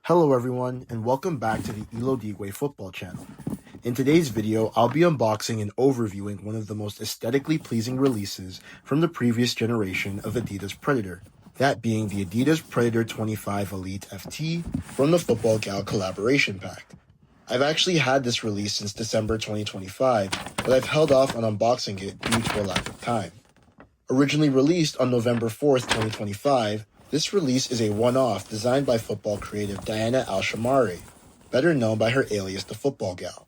Hello everyone, and welcome back to the Elo Digwe football channel. In today's video, I'll be unboxing and overviewing one of the most aesthetically pleasing releases from the previous generation of Adidas Predator, that being the Adidas Predator 25 Elite FT from the Football Gal collaboration pack. I've actually had this release since December 2025, but I've held off on unboxing it due to a lack of time. Originally released on November 4th, 2025, this release is a one-off designed by football creative Diana Al Shammari, better known by her alias the Football Gal.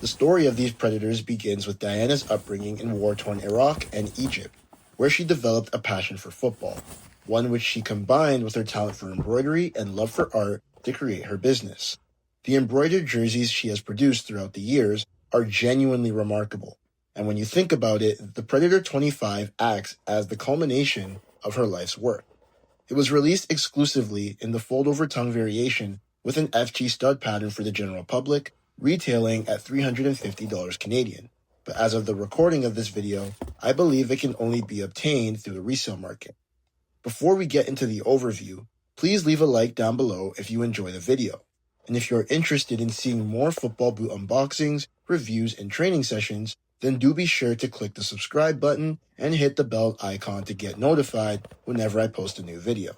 The story of these predators begins with Diana's upbringing in war-torn Iraq and Egypt, where she developed a passion for football, one which she combined with her talent for embroidery and love for art to create her business. The embroidered jerseys she has produced throughout the years are genuinely remarkable, and when you think about it, the Predator 25 acts as the culmination of her life's work. It was released exclusively in the fold-over tongue variation with an FG stud pattern for the general public, retailing at $350 Canadian. But as of the recording of this video, I believe it can only be obtained through the resale market. Before we get into the overview, please leave a like down below if you enjoy the video. And if you're interested in seeing more football boot unboxings, reviews, and training sessions, then do be sure to click the subscribe button and hit the bell icon to get notified whenever I post a new video.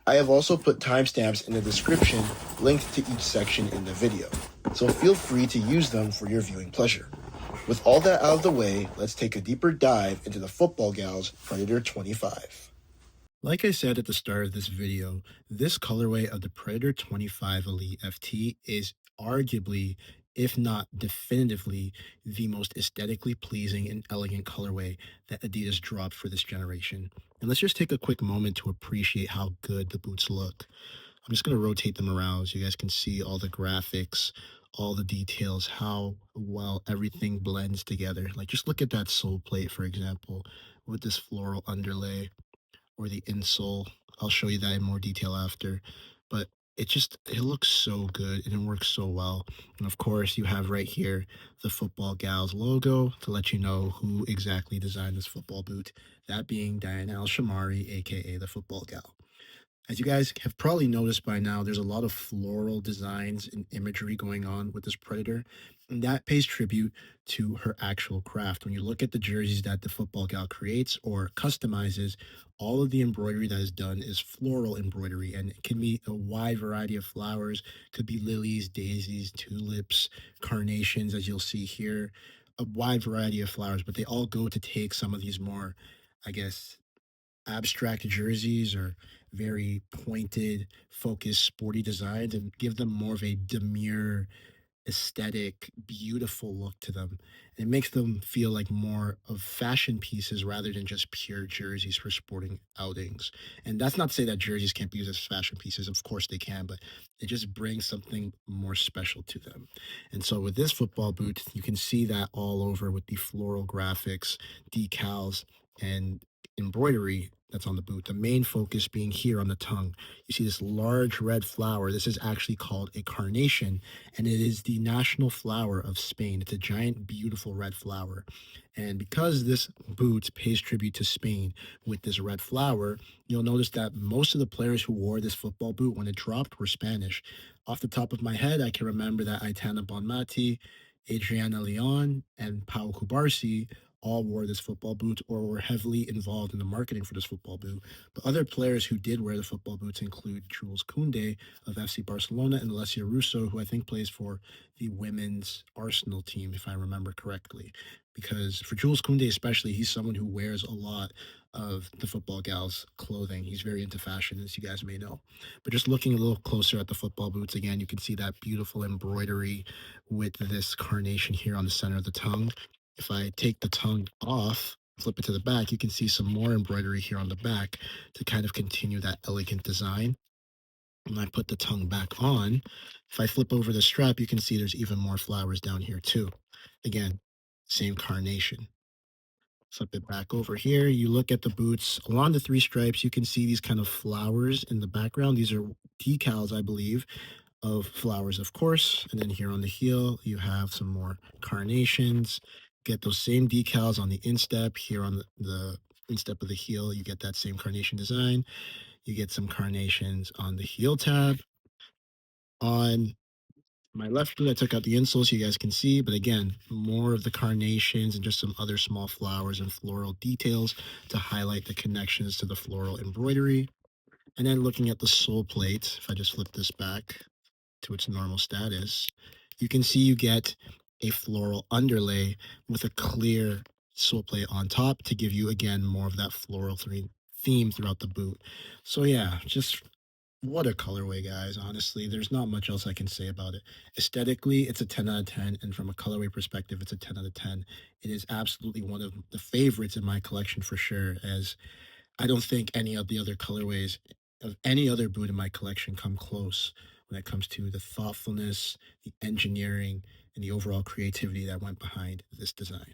I have also put timestamps in the description linked to each section in the video, so feel free to use them for your viewing pleasure. With all that out of the way, let's take a deeper dive into the Football Gal's Predator 25. Like I said at the start of this video, this colorway of the Predator 25 Elite FT is arguably, if not definitively, the most aesthetically pleasing and elegant colorway that Adidas dropped for this generation. And let's just take a quick moment to appreciate how good the boots look. I'm just going to rotate them around so you guys can see all the graphics, all the details, how well everything blends together. Like, just look at that sole plate, for example, with this floral underlay, or the insole. I'll show you that in more detail after, but it looks so good and it works so well. And of course, you have right here the Football Gals logo to let you know who exactly designed this football boot, that being Diana Al Shammari, aka the Football Gal. As you guys have probably noticed by now, there's a lot of floral designs and imagery going on with this Predator, and that pays tribute to her actual craft. When you look at the jerseys that the Football Gal creates or customizes, all of the embroidery that is done is floral embroidery, and it can be a wide variety of flowers. Could be lilies, daisies, tulips, carnations, as you'll see here, a wide variety of flowers, but they all go to take some of these more, I guess, abstract jerseys or very pointed, focused, sporty designs and give them more of a demure, aesthetic, beautiful look to them. And it makes them feel like more of fashion pieces rather than just pure jerseys for sporting outings. And that's not to say that jerseys can't be used as fashion pieces. Of course they can, but it just brings something more special to them. And so with this football boot, you can see that all over with the floral graphics, decals, and embroidery that's on the boot. The main focus being here on the tongue. You see this large red flower. This is actually called a carnation, and it is the national flower of Spain. It's a giant, beautiful red flower. And because this boot pays tribute to Spain with this red flower, you'll notice that most of the players who wore this football boot when it dropped were Spanish. Off the top of my head, I can remember that Aitana Bonmati, Adriana Leon, and Pau Cubarsi all wore this football boot or were heavily involved in the marketing for this football boot. But other players who did wear the football boots include Jules Koundé of FC Barcelona and Alessia Russo, who I think plays for the women's Arsenal team, if I remember correctly. Because for Jules Koundé especially, he's someone who wears a lot of the Football Gal's clothing. He's very into fashion, as you guys may know. But just looking a little closer at the football boots, again, you can see that beautiful embroidery with this carnation here on the center of the tongue. If I take the tongue off, flip it to the back, you can see some more embroidery here on the back to kind of continue that elegant design. When I put the tongue back on, if I flip over the strap, you can see there's even more flowers down here too. Again, same carnation. Flip it back over here. You look at the boots along the three stripes, you can see these kind of flowers in the background. These are decals, I believe, of flowers, of course. And then here on the heel, you have some more carnations. Get those same decals on the instep. Here on the instep of the heel, you get that same carnation design. You get some carnations on the heel tab. On my left boot, I took out the insoles so you guys can see, but again, more of the carnations and just some other small flowers and floral details to highlight the connections to the floral embroidery. And then looking at the sole plate, if I just flip this back to its normal status, you can see you get a floral underlay with a clear sole plate on top to give you, again, more of that floral theme throughout the boot. So yeah, just what a colorway, guys. Honestly, there's not much else I can say about it. Aesthetically, it's a 10 out of 10, and from a colorway perspective, it's a 10 out of 10. It is absolutely one of the favorites in my collection for sure, as I don't think any of the other colorways of any other boot in my collection come close when it comes to the thoughtfulness, the engineering, and the overall creativity that went behind this design.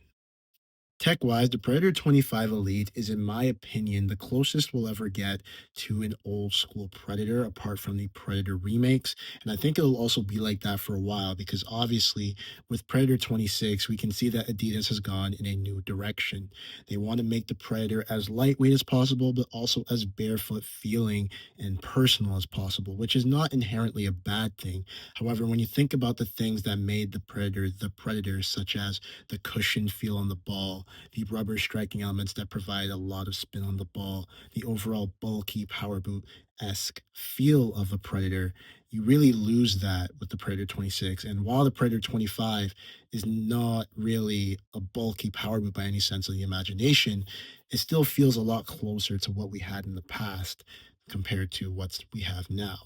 Tech-wise, the Predator 25 Elite is, in my opinion, the closest we'll ever get to an old school Predator, apart from the Predator remakes. And I think it'll also be like that for a while, because obviously with Predator 26, we can see that Adidas has gone in a new direction. They want to make the Predator as lightweight as possible, but also as barefoot feeling and personal as possible, which is not inherently a bad thing. However, when you think about the things that made the Predator, such as the cushion feel on the ball, the rubber striking elements that provide a lot of spin on the ball, the overall bulky power boot esque feel of a Predator, you really lose that with the Predator 26. And while the Predator 25 is not really a bulky power boot by any sense of the imagination, it still feels a lot closer to what we had in the past compared to what we have now.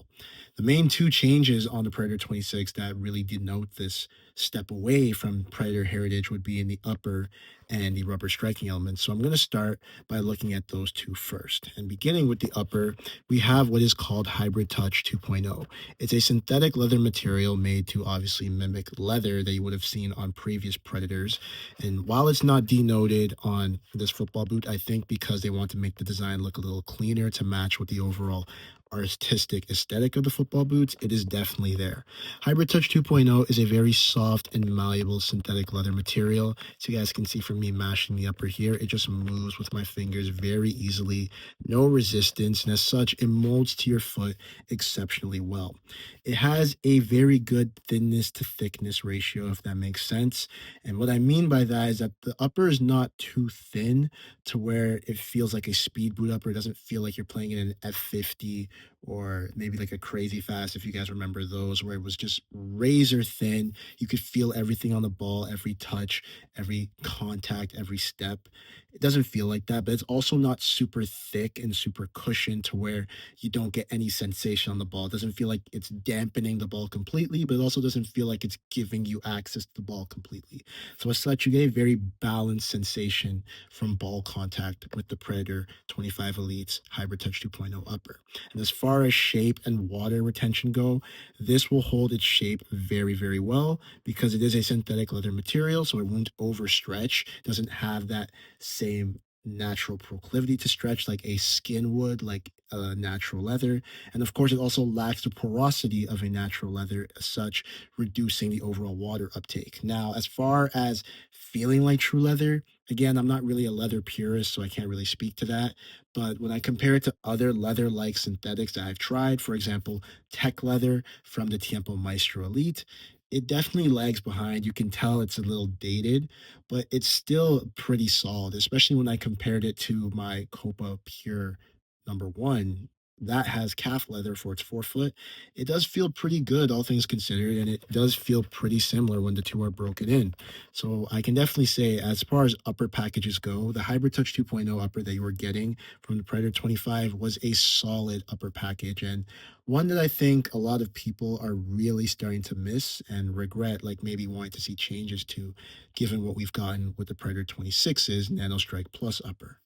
The main two changes on the Predator 26 that really denote this step away from Predator heritage would be in the upper and the rubber striking elements. So I'm going to start by looking at those two first. And beginning with the upper, we have what is called Hybrid Touch 2.0. It's a synthetic leather material made to obviously mimic leather that you would have seen on previous Predators. And while it's not denoted on this football boot, I think because they want to make the design look a little cleaner to match with the overall artistic aesthetic of the football boots, it is definitely there. Hybrid Touch 2.0 is a very soft and malleable synthetic leather material. So you guys can see from me mashing the upper here, it just moves with my fingers very easily, no resistance, and as such, it molds to your foot exceptionally well. It has a very good thinness to thickness ratio, if that makes sense. And what I mean by that is that the upper is not too thin to where it feels like a speed boot upper. It doesn't feel like you're playing in an F50 or maybe like a Crazy Fast, if you guys remember those, where it was just razor thin. You could feel everything on the ball, every touch, every contact, every step. It doesn't feel like that, but it's also not super thick and super cushioned to where you don't get any sensation on the ball. It doesn't feel like it's dampening the ball completely, but it also doesn't feel like it's giving you access to the ball completely. So as such, you get a very balanced sensation from ball contact with the Predator 25 Elite's Hybrid Touch 2.0 upper. And as far as shape and water retention go, this will hold its shape very, very well because it is a synthetic leather material, so it won't overstretch. It doesn't have that same natural proclivity to stretch like a skin would, like a natural leather. And of course, it also lacks the porosity of a natural leather, as such, reducing the overall water uptake. Now, as far as feeling like true leather, again, I'm not really a leather purist, so I can't really speak to that. But when I compare it to other leather like synthetics that I've tried, for example, Tech Leather from the Tiempo Maestro Elite, it definitely lags behind. You can tell it's a little dated, but it's still pretty solid, especially when I compared it to my Copa Pure #1. That has calf leather for its forefoot. It does feel pretty good, all things considered, and it does feel pretty similar when the two are broken in. So I can definitely say, as far as upper packages go, the Hybrid Touch 2.0 upper that you were getting from the Predator 25 was a solid upper package, and one that I think a lot of people are really starting to miss and regret, like maybe wanting to see changes to, given what we've gotten with the Predator 26's Nano Strike Plus upper.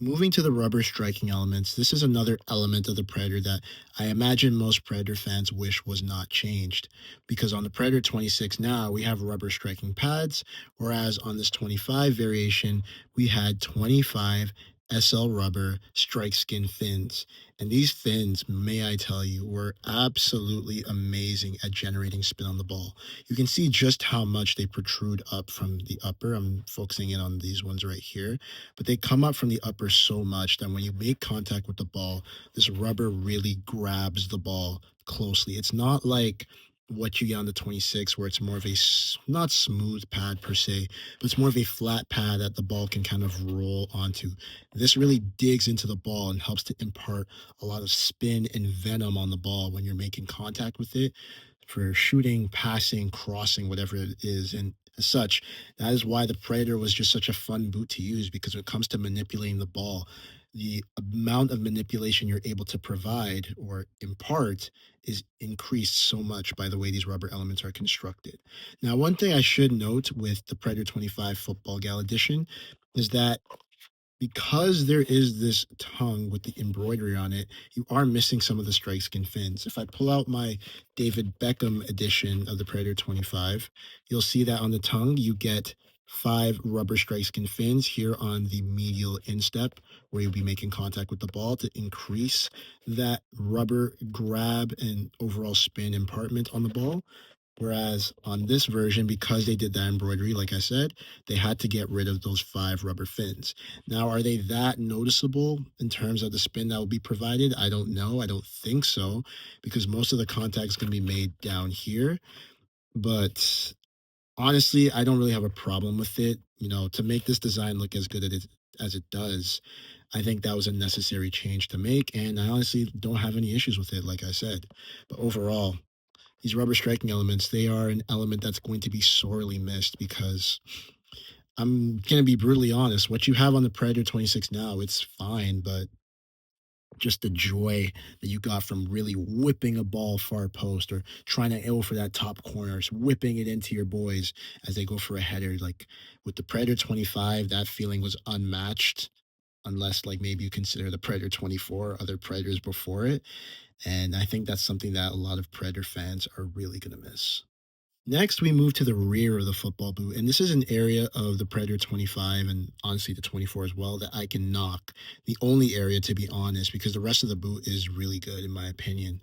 Moving to the rubber striking elements, this is another element of the Predator that I imagine most Predator fans wish was not changed. Because on the Predator 26 now, we have rubber striking pads, whereas on this 25 variation, we had 25 SL rubber strike skin fins. And these fins, may I tell you, were absolutely amazing at generating spin on the ball. You can see just how much they protrude up from the upper. I'm focusing in on these ones right here, but they come up from the upper so much that when you make contact with the ball, this rubber really grabs the ball closely. It's not like what you get on the 26, where it's more of a not smooth pad per se, but it's more of a flat pad that the ball can kind of roll onto. This really digs into the ball and helps to impart a lot of spin and venom on the ball when you're making contact with it for shooting, passing, crossing, whatever it is. And as such, that is why the Predator was just such a fun boot to use, because when it comes to manipulating the ball, the amount of manipulation you're able to provide or impart is increased so much by the way these rubber elements are constructed. Now, one thing I should note with the Predator 25 Football Gal Edition is that because there is this tongue with the embroidery on it, you are missing some of the strike skin fins. If I pull out my David Beckham edition of the Predator 25, you'll see that on the tongue, you get 5 rubber strike skin fins here on the medial instep, where you'll be making contact with the ball to increase that rubber grab and overall spin impartment on the ball. Whereas on this version, because they did that embroidery, like I said, they had to get rid of those 5 rubber fins. Now, are they that noticeable in terms of the spin that will be provided? I don't know. I don't think so, because most of the contact is going to be made down here. But honestly, I don't really have a problem with it. You know, to make this design look as good as it does, I think that was a necessary change to make. And I honestly don't have any issues with it, like I said. But overall, these rubber striking elements, they are an element that's going to be sorely missed, because I'm going to be brutally honest. What you have on the Predator 26 now, it's fine, but just the joy that you got from really whipping a ball far post or trying to go for that top corner, whipping it into your boys as they go for a header. Like with the Predator 25, that feeling was unmatched, unless like maybe you consider the Predator 24 or other Predators before it. And I think that's something that a lot of Predator fans are really going to miss. Next, we move to the rear of the football boot, and this is an area of the Predator 25 and honestly the 24 as well that I can knock. The only area, to be honest, because the rest of the boot is really good in my opinion.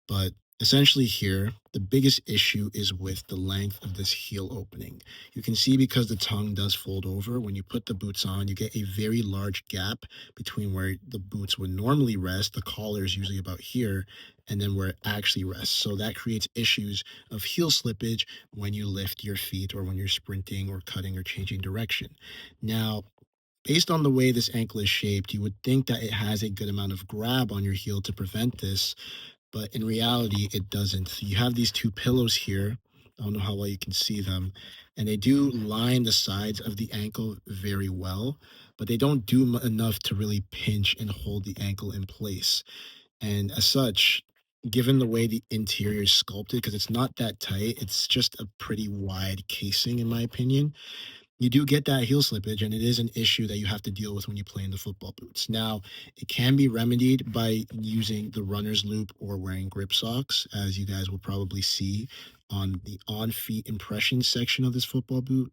But essentially here, the biggest issue is with the length of this heel opening. You can see, because the tongue does fold over, when you put the boots on, you get a very large gap between where the boots would normally rest. The collar is usually about here, and then where it actually rests. So that creates issues of heel slippage when you lift your feet or when you're sprinting or cutting or changing direction. Now, based on the way this ankle is shaped, you would think that it has a good amount of grab on your heel to prevent this, but in reality, it doesn't. You have these 2 pillows here. I don't know how well you can see them, and they do line the sides of the ankle very well, but they don't do enough to really pinch and hold the ankle in place. And as such, given the way the interior is sculpted, because it's not that tight, it's just a pretty wide casing, in my opinion, you do get that heel slippage, and it is an issue that you have to deal with when you play in the football boots. Now, it can be remedied by using the runner's loop or wearing grip socks, as you guys will probably see on the on-feet impressions section of this football boot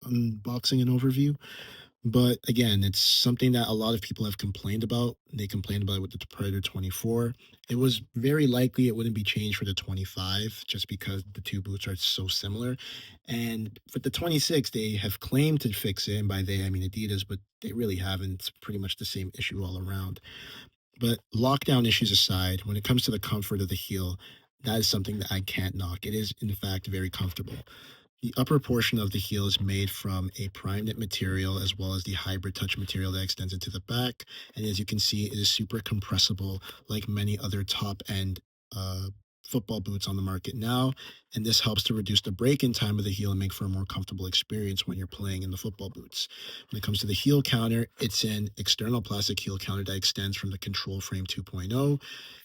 unboxing and overview. But again, it's something that a lot of people have complained about. They complained about it with the Predator 24. It was very likely it wouldn't be changed for the 25, just because the 2 boots are so similar. And for the 26, they have claimed to fix it. And by they, I mean Adidas, but they really haven't. It's pretty much the same issue all around. But lockdown issues aside, when it comes to the comfort of the heel, that is something that I can't knock. It is, in fact, very comfortable. The upper portion of the heel is made from a prime knit material, as well as the hybrid touch material that extends into the back. And as you can see, it is super compressible, like many other top end uh, football boots on the market now. And this helps to reduce the break-in time of the heel and make for a more comfortable experience when you're playing in the football boots. When it comes to the heel counter, it's an external plastic heel counter that extends from the Control Frame 2.0. You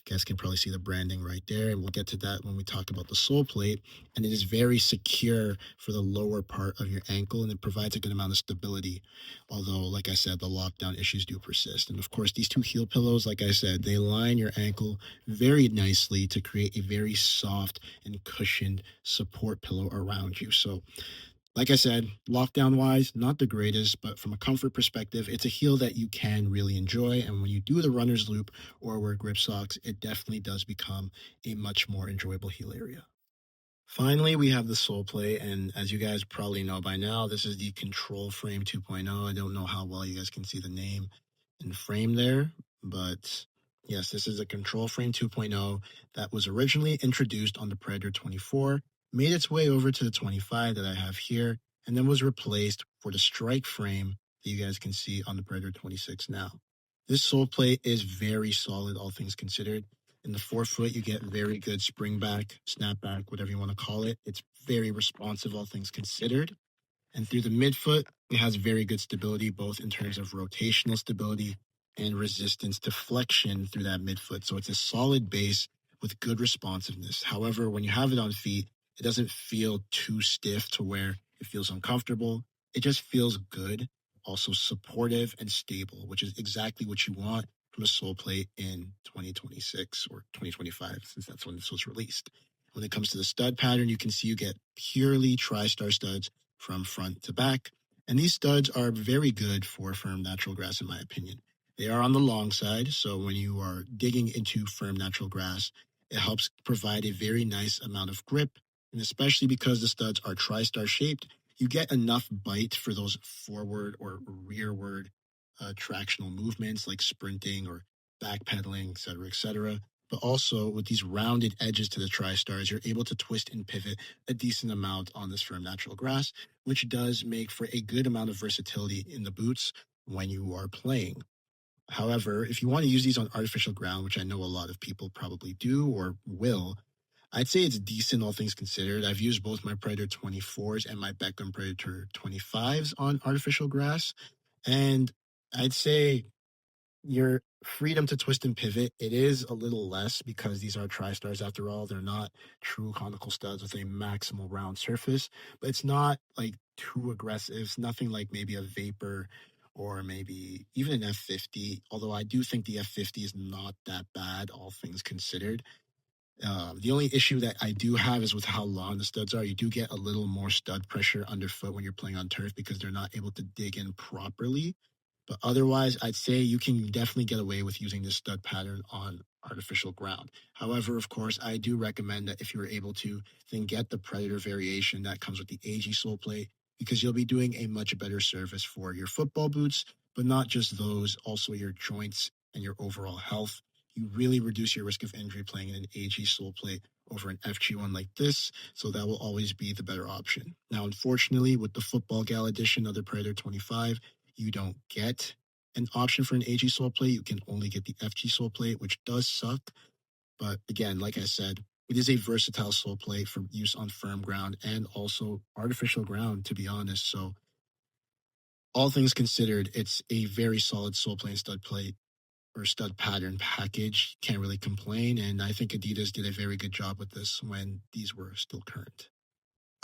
guys can probably see the branding right there, and we'll get to that when we talk about the Soleplate. And it is very secure for the lower part of your ankle, and it provides a good amount of stability. Although, like I said, the lockdown issues do persist. And of course, these 2 heel pillows, like I said, they line your ankle very nicely to create a very soft and cushioned support pillow around you. So, like I said, lockdown wise, not the greatest, but from a comfort perspective, it's a heel that you can really enjoy. And when you do the runner's loop or wear grip socks, it definitely does become a much more enjoyable heel area. Finally, we have the Soleplate, and as you guys probably know by now, this is the Control Frame 2.0. I don't know how well you guys can see the name and frame there, but Yes, this is a Control Frame 2.0 that was originally introduced on the Predator 24, made its way over to the 25 that I have here, and then was replaced for the Strike Frame that you guys can see on the Predator 26 now. This sole plate is very solid, all things considered. In the forefoot, you get very good spring back, snapback, whatever you want to call it. It's very responsive, all things considered. And through the midfoot, it has very good stability, both in terms of rotational stability and resistance to flexion through that midfoot. So it's a solid base with good responsiveness. However, when you have it on feet, it doesn't feel too stiff to where it feels uncomfortable. It just feels good, also supportive and stable, which is exactly what you want from a sole plate in 2026 or 2025, since that's when this was released. When it comes to the stud pattern, you can see you get purely tri-star studs from front to back. And these studs are very good for firm natural grass, in my opinion. They are on the long side, so when you are digging into firm natural grass, it helps provide a very nice amount of grip. And especially because the studs are tri-star shaped, you get enough bite for those forward or rearward tractional movements like sprinting or backpedaling, et cetera, et cetera. But also with these rounded edges to the tri-stars, you're able to twist and pivot a decent amount on this firm natural grass, which does make for a good amount of versatility in the boots when you are playing. However, if you want to use these on artificial ground, which I know a lot of people probably do or will, I'd say it's decent, all things considered. I've used both my Predator 24s and my Beckham Predator 25s on artificial grass, and I'd say your freedom to twist and pivot, it is a little less because these are tri-stars after all. They're not true conical studs with a maximal round surface, but it's not like too aggressive. It's nothing like maybe a Vapor or maybe even an F50, although I do think the F50 is not that bad, all things considered. The only issue that I do have is with how long the studs are. You do get a little more stud pressure underfoot when you're playing on turf because they're not able to dig in properly. But otherwise, I'd say you can definitely get away with using this stud pattern on artificial ground. However, of course, I do recommend that if you're able to, then get the Predator variation that comes with the AG sole plate because you'll be doing a much better service for your football boots, but not just those, also your joints and your overall health. You really reduce your risk of injury playing in an AG sole plate over an FG one like this, so that will always be the better option. Now, unfortunately, with the Football Gal edition of the Predator 25, you don't get an option for an AG sole plate. You can only get the FG sole plate, which does suck. But again, like I said, it is a versatile sole plate for use on firm ground and also artificial ground, to be honest. So all things considered, it's a very solid sole plate and stud plate or stud pattern package. Can't really complain. And I think Adidas did a very good job with this when these were still current.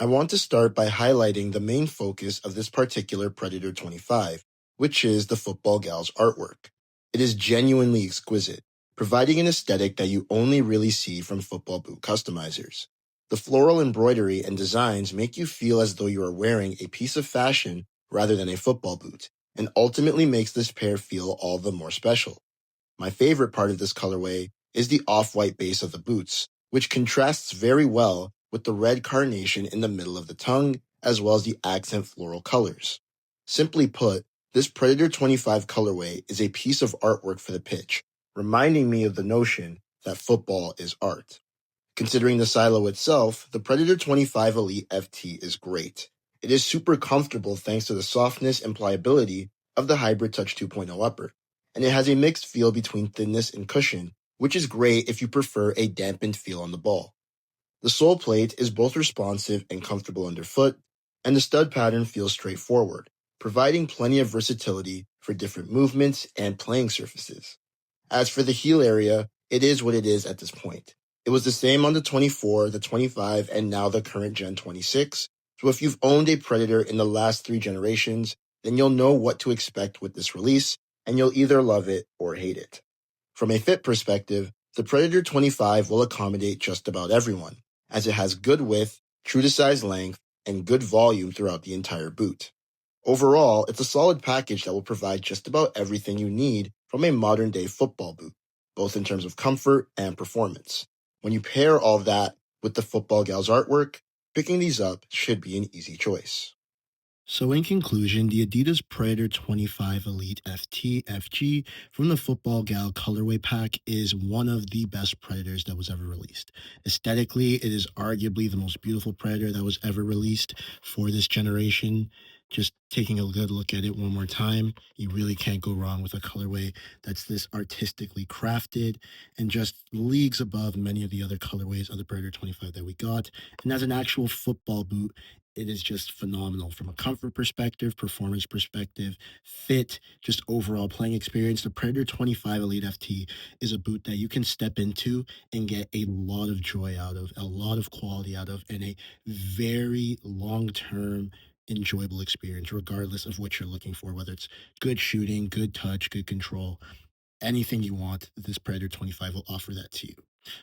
I want to start by highlighting the main focus of this particular Predator 25, which is the Football Gal's artwork. It is genuinely exquisite, providing an aesthetic that you only really see from football boot customizers. The floral embroidery and designs make you feel as though you are wearing a piece of fashion rather than a football boot, and ultimately makes this pair feel all the more special. My favorite part of this colorway is the off-white base of the boots, which contrasts very well with the red carnation in the middle of the tongue, as well as the accent floral colors. Simply put, this Predator 25 colorway is a piece of artwork for the pitch, reminding me of the notion that football is art. Considering the silo itself, the Predator 25 Elite FT is great. It is super comfortable thanks to the softness and pliability of the Hybrid Touch 2.0 upper, and it has a mixed feel between thinness and cushion, which is great if you prefer a dampened feel on the ball. The sole plate is both responsive and comfortable underfoot, and the stud pattern feels straightforward, providing plenty of versatility for different movements and playing surfaces. As for the heel area, it is what it is at this point. It was the same on the 24, the 25, and now the current Gen 26, so if you've owned a Predator in the last 3 generations, then you'll know what to expect with this release, and you'll either love it or hate it. From a fit perspective, the Predator 25 will accommodate just about everyone, as it has good width, true to size length, and good volume throughout the entire boot. Overall, it's a solid package that will provide just about everything you need from a modern-day football boot, both in terms of comfort and performance. When you pair all of that with the Football Gal's artwork, picking these up should be an easy choice. So, in conclusion, the Adidas Predator 25 Elite FT/FG from the Football Gal Colorway Pack is one of the best Predators that was ever released. Aesthetically, it is arguably the most beautiful Predator that was ever released for this generation. Just taking a good look at it one more time, you really can't go wrong with a colorway that's this artistically crafted and just leagues above many of the other colorways of the Predator 25 that we got. And as an actual football boot, it is just phenomenal from a comfort perspective, performance perspective, fit, just overall playing experience. The Predator 25 Elite FT is a boot that you can step into and get a lot of joy out of, a lot of quality out of, and a very long term enjoyable experience, regardless of what you're looking for, whether it's good shooting, good touch, good control, anything you want, this Predator 25 will offer that to you.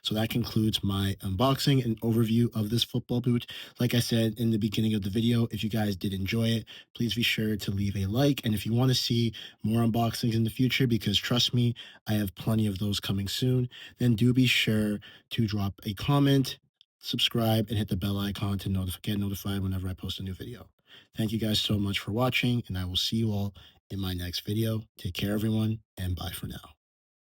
So that concludes my unboxing and overview of this football boot. Like I said in the beginning of the video, if you guys did enjoy it, please be sure to leave a like. And if you want to see more unboxings in the future, because trust me, I have plenty of those coming soon, then do be sure to drop a comment, subscribe, and hit the bell icon to get notified whenever I post a new video. Thank you guys so much for watching, and I will see you all in my next video. Take care, everyone, and bye for now.